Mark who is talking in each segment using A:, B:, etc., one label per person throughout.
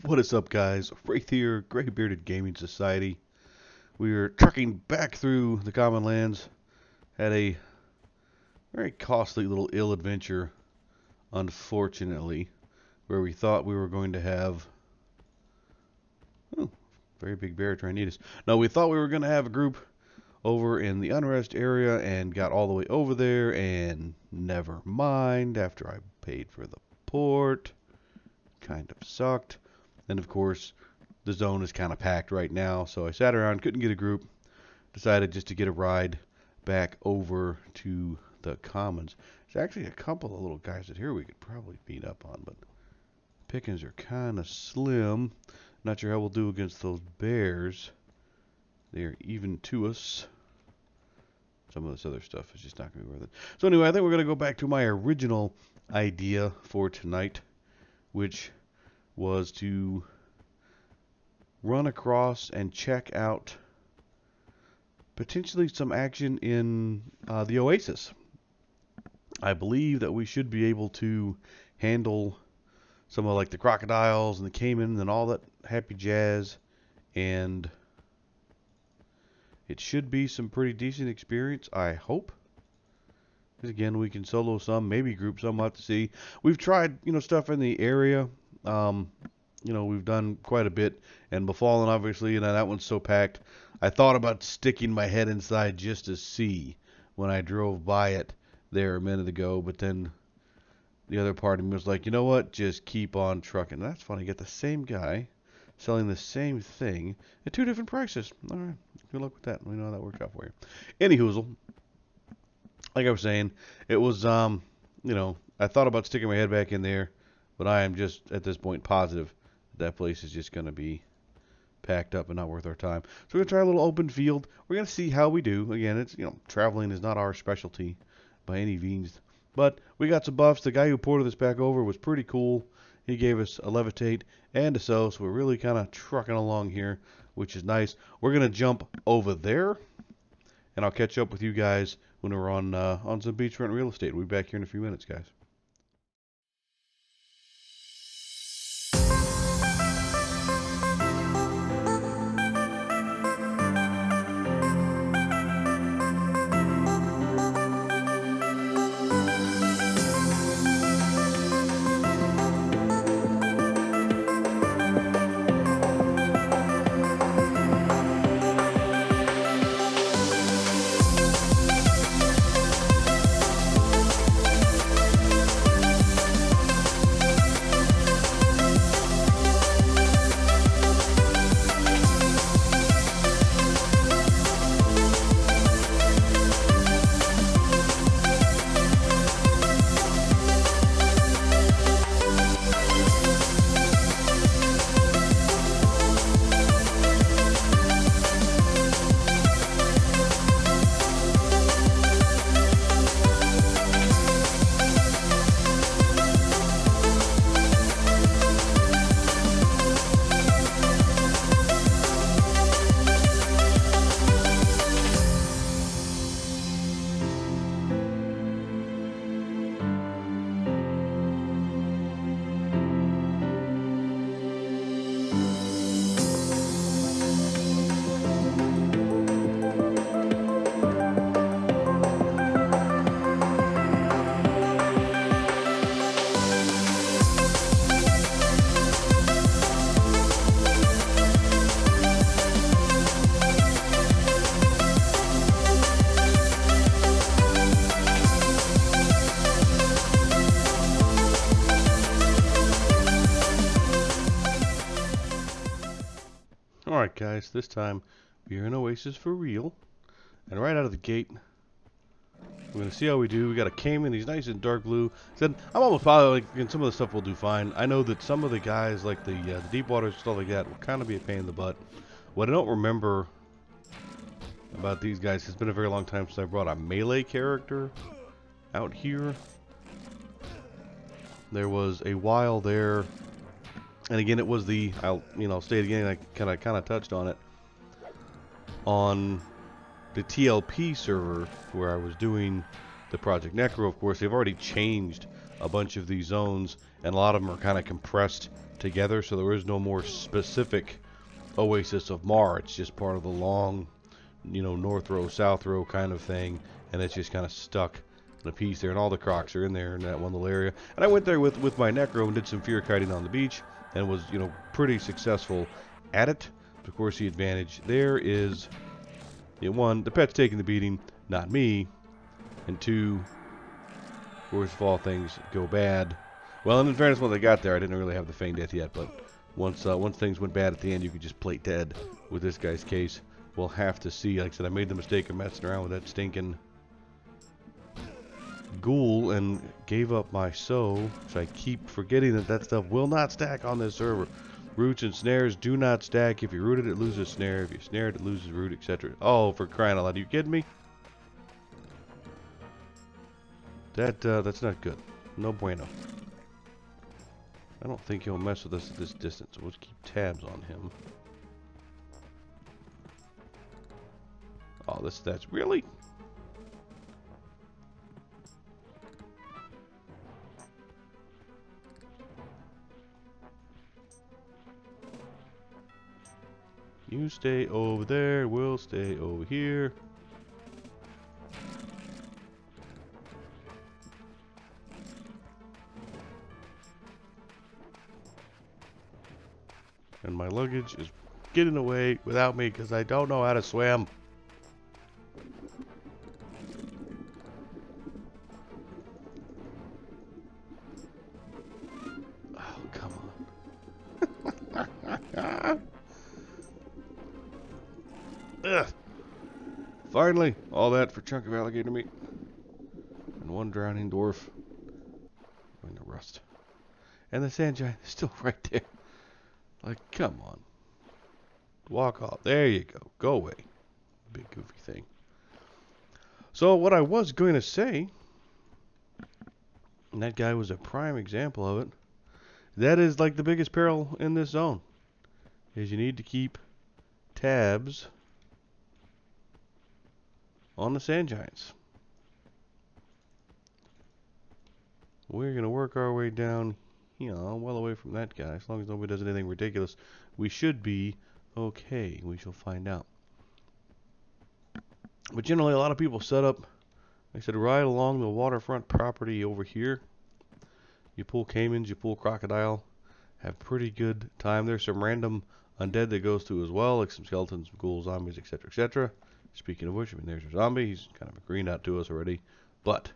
A: What is up, guys? Wraith here, Gray Bearded Gaming Society. We are trucking back through the Common Lands. Had a very costly little ill adventure, unfortunately, where we thought we were going to have... Oh, very big bear trying to eat us. No, we thought we were going to have a group over in the unrest area and got all the way over there, and never mind, after I paid for the port. Kind of sucked. And of course, the zone is kind of packed right now, so I sat around, couldn't get a group, decided just to get a ride back over to the Commons. There's actually a couple of little guys that here we could probably beat up on, but pickings are kind of slim. Not sure how we'll do against those bears. They are even to us. Some of this other stuff is just not going to be worth it. So anyway, I think we're going to go back to my original idea for tonight, which was to run across and check out potentially some action in the Oasis. I believe that we should be able to handle some of like the crocodiles and the caimans and all that happy jazz, and it should be some pretty decent experience, I hope. Because again, we can solo some, maybe group some, we'll have to see. We've tried, stuff in the area. We've done quite a bit, and Befallen, obviously, that one's so packed. I thought about sticking my head inside just to see when I drove by it there a minute ago, but then the other part of me was like, you know what, just keep on trucking. That's funny, you get the same guy selling the same thing at two different prices. All right, good luck with that. We know how that worked out for you. Anyhoozle, like I was saying, it was, I thought about sticking my head back in there, but I am just, at this point, positive that place is just going to be packed up and not worth our time. So we're going to try a little open field. We're going to see how we do. Again, it's, traveling is not our specialty by any means. But we got some buffs. The guy who ported this back over was pretty cool. He gave us a levitate and a so we're really kind of trucking along here, which is nice. We're going to jump over there, and I'll catch up with you guys when we're on some beachfront real estate. We'll be back here in a few minutes, guys. Alright guys, this time we are in Oasis for real, and right out of the gate we're going to see how we do. We got a caiman, he's nice and dark blue. Said I'm almost positive like, some of the stuff will do fine. I know that some of the guys like the deep water stuff like that will kind of be a pain in the butt. What I don't remember about these guys, it's been a very long time since I brought a melee character out here. There was a while there. And again, it was the, I'll say it again, I kind of touched on it, on the TLP server where I was doing the Project Necro. Of course, they've already changed a bunch of these zones, and a lot of them are kind of compressed together, so there is no more specific Oasis of Marr. It's just part of the long, you know, north row, south row kind of thing, and it's just kind of stuck in a piece there, and all the crocs are in there in that one little area. And I went there with my necro and did some fear kiting on the beach, and was, you know, pretty successful at it. Of course, the advantage there is, you know, one, the pet's taking the beating, not me, and two, of course, if all things go bad. Well, and in fairness, when they got there, I didn't really have the feign death yet, but once things went bad at the end, you could just play dead. With this guy's case, we'll have to see. Like I said, I made the mistake of messing around with that stinking ghoul and gave up my sow, so I keep forgetting that stuff will not stack on this server. Roots and snares do not stack. If you root it, it loses snare. If you snare it, it loses root, etc. Oh, for crying out loud. Are you kidding me? That's not good. No bueno. I don't think he'll mess with us at this distance. We'll keep tabs on him. Oh, that's really? You stay over there, we'll stay over here. And my luggage is getting away without me because I don't know how to swim. Oh, come on. Ugh. Finally, all that for a chunk of alligator meat. And one drowning dwarf. Going to rust. And the sand giant is still right there. Like, come on. Walk off. There you go. Go away. Big goofy thing. So what I was going to say, and that guy was a prime example of it, that is like the biggest peril in this zone, is you need to keep tabs on the sand giants. We're going to work our way down, you know, well away from that guy. As long as nobody does anything ridiculous, we should be okay. We shall find out. But generally, a lot of people set up, like I said, right along the waterfront property over here. You pull caimans, you pull crocodile, have pretty good time. There's some random undead that goes through as well, like some skeletons, some ghouls, zombies, etc., etc. Speaking of which, I mean, there's a zombie. He's kind of agreeing out to us already. But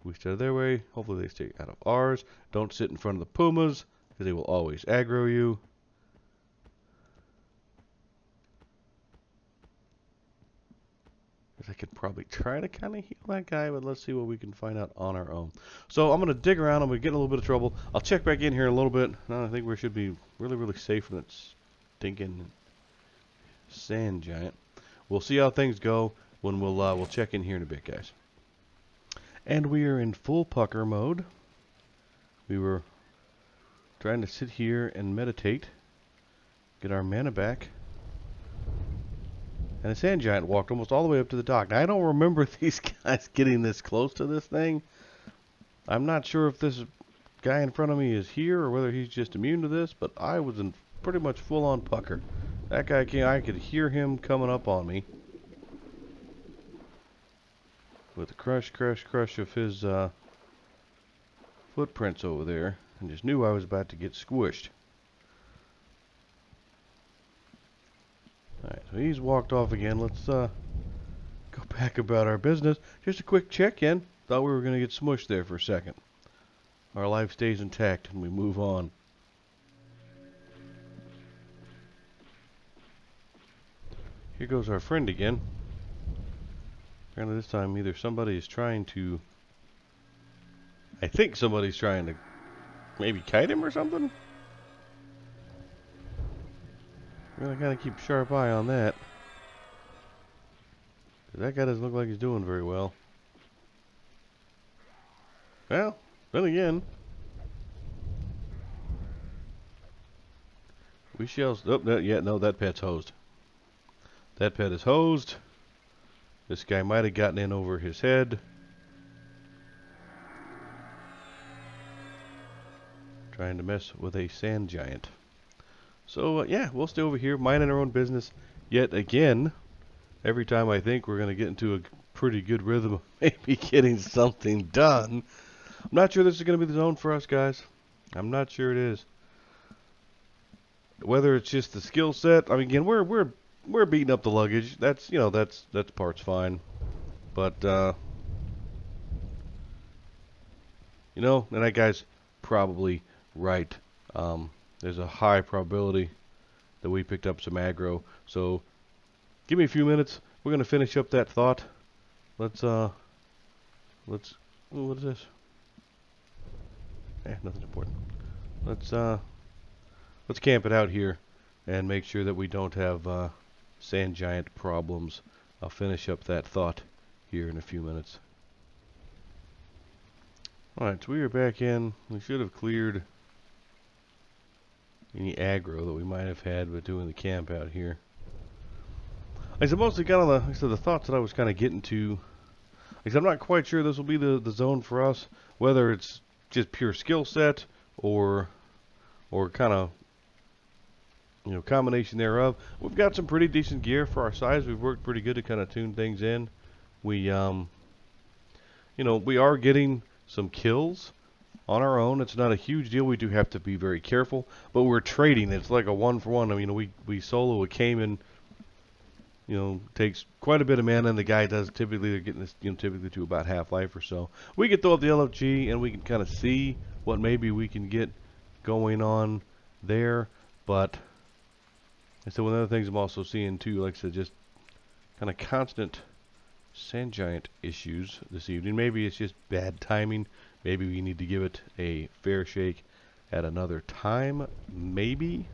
A: we stay their way. Hopefully they stay out of ours. Don't sit in front of the pumas, because they will always aggro you. I could probably try to kind of heal that guy, but let's see what we can find out on our own. So I'm going to dig around. I'm going to get in a little bit of trouble. I'll check back in here in a little bit. No, I think we should be really, really safe from that stinking sand giant. We'll see how things go when we'll check in here in a bit, guys. And we are in full pucker mode. We were trying to sit here and meditate, get our mana back. And the sand giant walked almost all the way up to the dock. Now, I don't remember these guys getting this close to this thing. I'm not sure if this guy in front of me is here or whether he's just immune to this, but I was in pretty much full-on pucker. That guy came, I could hear him coming up on me. With the crush, crush, crush of his footprints over there. And just knew I was about to get squished. Alright, so he's walked off again. Let's go back about our business. Just a quick check-in. Thought we were going to get smushed there for a second. Our life stays intact and we move on. Here goes our friend again. Apparently this time either somebody is trying to... I think somebody's trying to maybe kite him or something? Really gotta keep a sharp eye on that. 'Cause that guy doesn't look like he's doing very well. Well, then again, we shall... Oh, no, that pet's hosed. That pet is hosed. This guy might have gotten in over his head. trying to mess with a sand giant. So yeah, we'll stay over here, minding our own business. Yet again, every time I think we're going to get into a pretty good rhythm of maybe getting something done, I'm not sure this is going to be the zone for us, guys. I'm not sure it is. Whether it's just the skill set. I mean, again, we're beating up the luggage. That's that's part's fine. But and that guy's probably right. There's a high probability that we picked up some aggro. So give me a few minutes. We're gonna finish up that thought. Let's ooh, what is this? Nothing's important. Let's camp it out here and make sure that we don't have sand giant problems. I'll finish up that thought here in a few minutes. Alright, so we are back in. We should have cleared any aggro that we might have had with doing the camp out here. I said mostly kind of the thoughts that I was kind of getting to. I'm not quite sure this will be the zone for us, whether it's just pure skill set or kind of combination thereof. We've got some pretty decent gear for our size. We've worked pretty good to kind of tune things in. We we are getting some kills on our own. It's not a huge deal. We do have to be very careful, but we're trading. It's like a 1-for-1. I mean, we solo a Cayman. Takes quite a bit of mana, and the guy does typically. They're getting this, typically to about half life or so. We can throw up the LFG, and we can kind of see what maybe we can get going on there. But so one of the things I'm also seeing too, like I said, just kind of constant sand giant issues this evening. Maybe it's just bad timing. Maybe we need to give it a fair shake at another time. Maybe.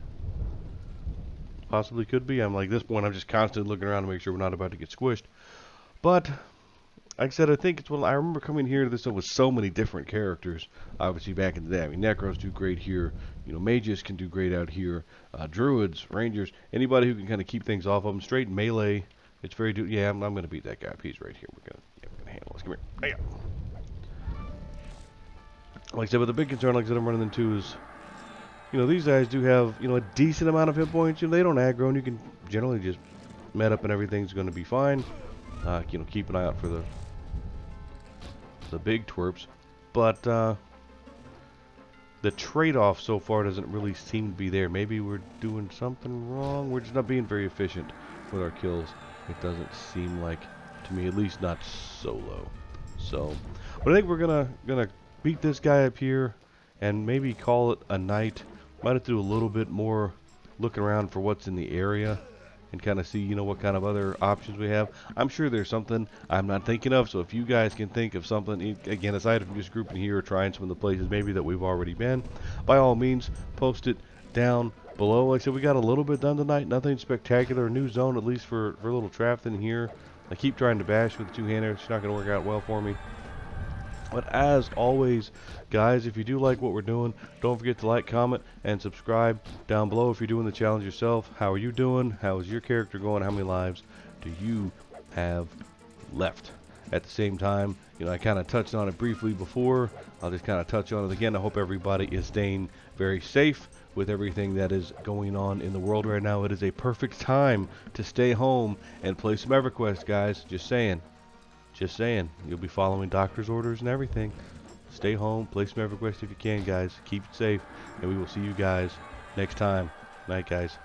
A: Possibly could be. I'm like, this point, I'm just constantly looking around to make sure we're not about to get squished. But, like I said, I think it's I remember coming here to this with so many different characters, obviously back in the day. I mean, Necros do great here. Mages can do great out here. Druids, Rangers, anybody who can kind of keep things off of them. Straight melee, it's very yeah, I'm going to beat that guy up. He's right here. We're going to handle this. Come here. Like I said, but the big concern, like I said, I'm running into is, these guys do have, a decent amount of hit points. They don't aggro, and you can generally just met up and everything's going to be fine. Keep an eye out for the big twerps. But the trade-off so far doesn't really seem to be there. Maybe we're doing something wrong. We're just not being very efficient with our kills. It doesn't seem like, to me, at least not solo. So, but I think we're gonna beat this guy up here and maybe call it a night. Might have to do a little bit more looking around for what's in the area and kind of see, what kind of other options we have. I'm sure there's something I'm not thinking of, so if you guys can think of something, again, aside from just grouping here or trying some of the places maybe that we've already been, by all means, post it down below. Like I said, we got a little bit done tonight. Nothing spectacular. New zone, at least for a little trapped in here. I keep trying to bash with the two-hander. It's not going to work out well for me. But as always, guys, if you do like what we're doing, don't forget to like, comment, and subscribe down below. If you're doing the challenge yourself, how are you doing? How is your character going? How many lives do you have left? At the same time, I kind of touched on it briefly before. I'll just kind of touch on it again. I hope everybody is staying very safe with everything that is going on in the world right now. It is a perfect time to stay home and play some EverQuest, guys. Just saying. Just saying. You'll be following doctor's orders and everything. Stay home. Play some EverQuest if you can, guys. Keep it safe. And we will see you guys next time. Night, guys.